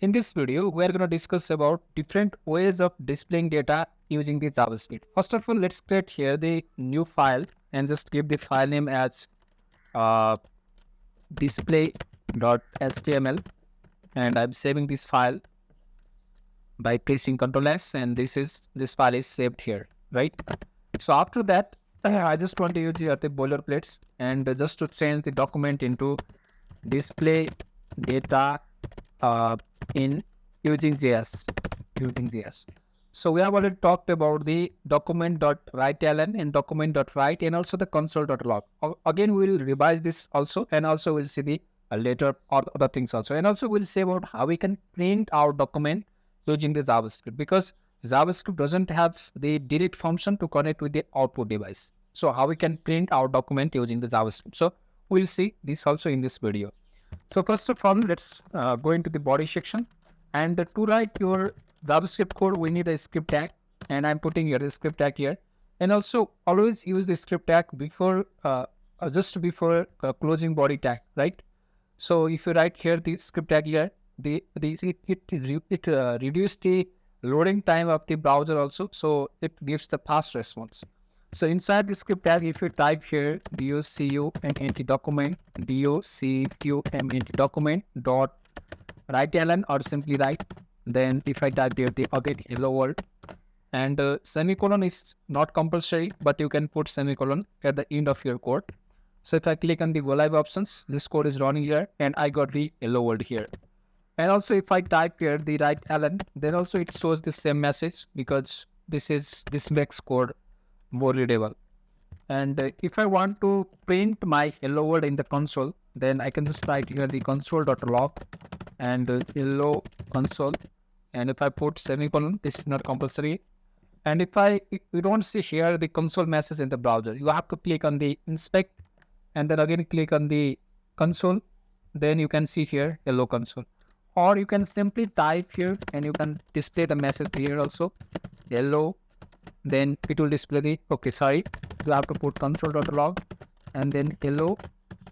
In this video, we are going to discuss about different ways of displaying data using the JavaScript. First of all, let's create here the new file and just give the file name as uh, display.html, and I'm saving this file by pressing Ctrl S, and this file is saved here, right? So after that, I just want to use here the boilerplates and just to change the document into display data uh, in using JS. So we have already talked about the document.writeLn and document.write and also the console.log. Again, we will revise this also, and also we'll see the later other things also. And also we'll say about how we can print our document using the JavaScript, because JavaScript doesn't have the delete function to connect with the output device. So how we can print our document using the JavaScript. So we'll see this also in this video. So first of all, let's go into the body section, and to write your JavaScript code, we need a script tag, and I'm putting here the script tag here. And also always use the script tag before just before closing body tag, right? So if you write here the script tag here, it reduce the loading time of the browser also, so it gives the fast response. So inside the script tag, if you type here document document dot writeLn or simply write, then if I type here the again hello world, and semicolon is not compulsory, but you can put semicolon at the end of your code. So if I click on the go live options, this code is running here and I got the hello world here. And also if I type here the writeLn, then also it shows the same message, because this makes code more readable. And if I want to print my hello world in the console, then I can just write here the console.log and hello console. And if I put semicolon, this is not compulsory. And if you don't see here the console message in the browser, you have to click on the inspect and then again click on the console. Then you can see here hello console. Or you can simply type here and you can display the message here also, hello. Then it will display the, you have to put console.log and then hello.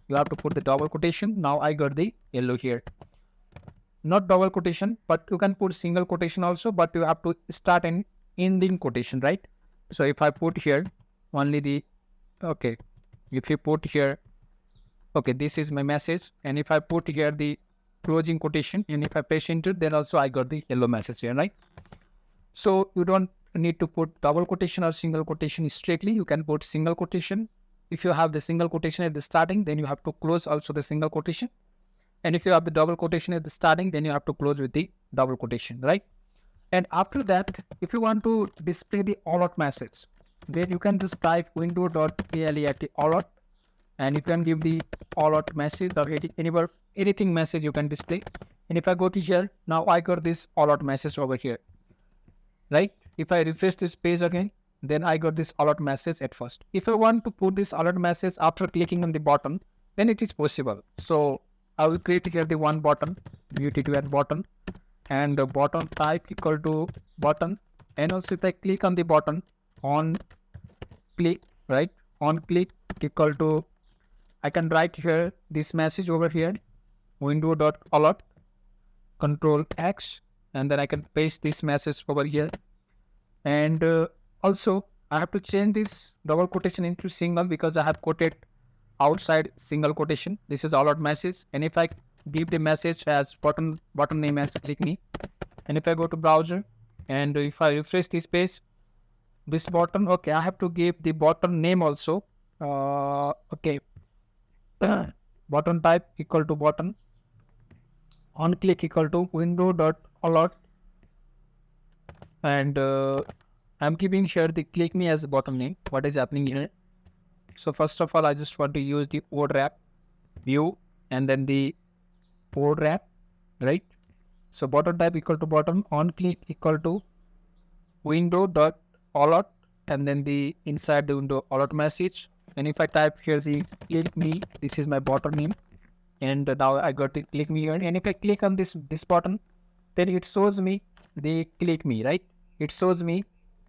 You have to put the double quotation. Now I got the hello here. Not double quotation, but you can put single quotation also, but you have to start an ending quotation, right? So if I put here only the, if you put here, this is my message. And if I put here the closing quotation and if I press enter, then also I got the hello message here, right? So you don't need to put double quotation or single quotation strictly. You can put single quotation. If you have the single quotation at the starting, then you have to close also the single quotation. And if you have the double quotation at the starting, then you have to close with the double quotation, right? And after that, if you want to display the alert message, then you can just type window.alt alert, and you can give the alert message or anything message you can display. And if I go to here, now I got this alert message over here, right? If I refresh this page again, then I got this alert message at first. If I want to put this alert message after clicking on the button, then it is possible. So I will create here the one button, UT2 button, and the button type equal to button. And also if I click on the button, on click, right? On click equal to, I can write here this message over here, window.alert, Control X, and then I can paste this message over here. And also I have to change this double quotation into single, because I have quoted outside single quotation. This is alert message. And if I give the message as button name as click me, and if I go to browser and if I refresh this page, this button, I have to give the button name also. Button type equal to button, on click equal to window.alert, and I'm keeping here the click me as button name. What is happening here? So first of all, I just want to use the word wrap view and then the word wrap, right? So button type equal to button, on click equal to window.alert, and then the inside the window alert message. And if I type here the click me, this is my button name, and now I got the click me here. And if I click on this button, then it shows me the click me, right? It shows me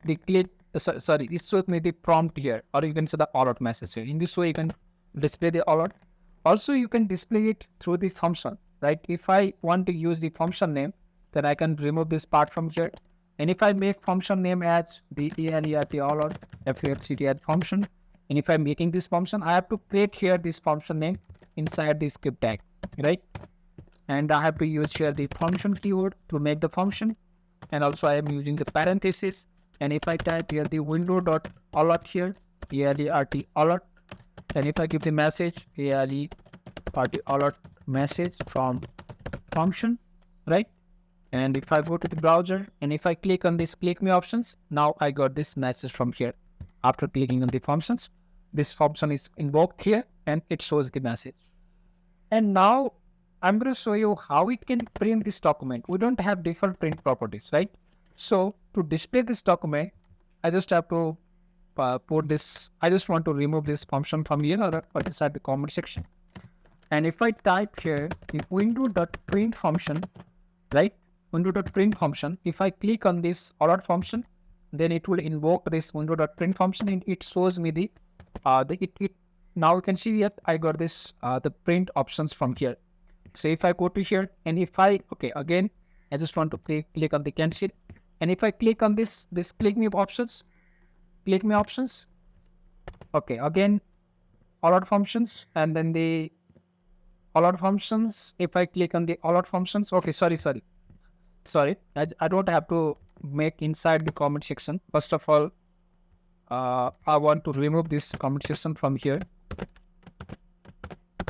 the click, it shows me the prompt here, or you can say the alert message here. In this way, you can display the alert. Also, you can display it through the function, right? If I want to use the function name, then I can remove this part from here. And if I make function name as the alert or fctl function, and if I'm making this function, I have to create here this function name inside the script tag, right? And I have to use here the function keyword to make the function. And also I am using the parenthesis. And if I type here the window.alert here, alert alert, and if I give the message alert message from function, right? And if I go to the browser and if I click on this click me options, now I got this message from here. After clicking on the functions, this function is invoked here and it shows the message. And now I'm going to show you how it can print this document. We don't have default print properties, right? So to display this document, I just have to put this. I just want to remove this function from here or inside the comment section. And if I type here the window.print function, right? Window.print function. If I click on this alert function, then it will invoke this window.print function and it shows me the now you can see that I got this the print options from here. So if I go to here and if I again I just want to click on the cancel, and if I click on this click me options, again alert functions, and then the alert functions. If I click on the alert functions, sorry, I don't have to make inside the comment section. First of all, I want to remove this comment section from here.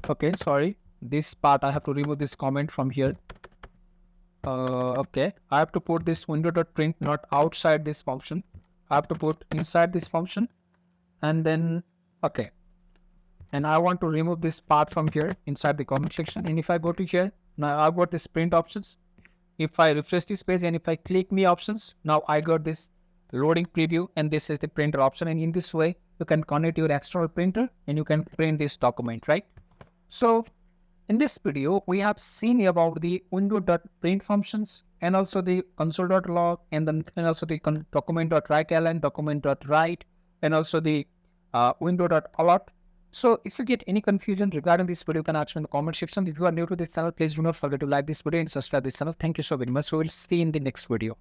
Okay, sorry, this part I have to remove this comment from here. Okay, I have to put this window.print not outside this function. I have to put inside this function, and then and I want to remove this part from here inside the comment section. And if I go to here, now I've got this print options. If I refresh this page and if I click me options, now I got this loading preview, and this is the printer option. And in this way, you can connect your external printer and you can print this document, right? So in this video, we have seen about the window.print functions and also the console.log and also the document.writeLn, document.write, and also the window.alert. So if you get any confusion regarding this video, you can ask me in the comment section. If you are new to this channel, please do not forget to like this video and subscribe this channel. Thank you so very much. We will see you in the next video.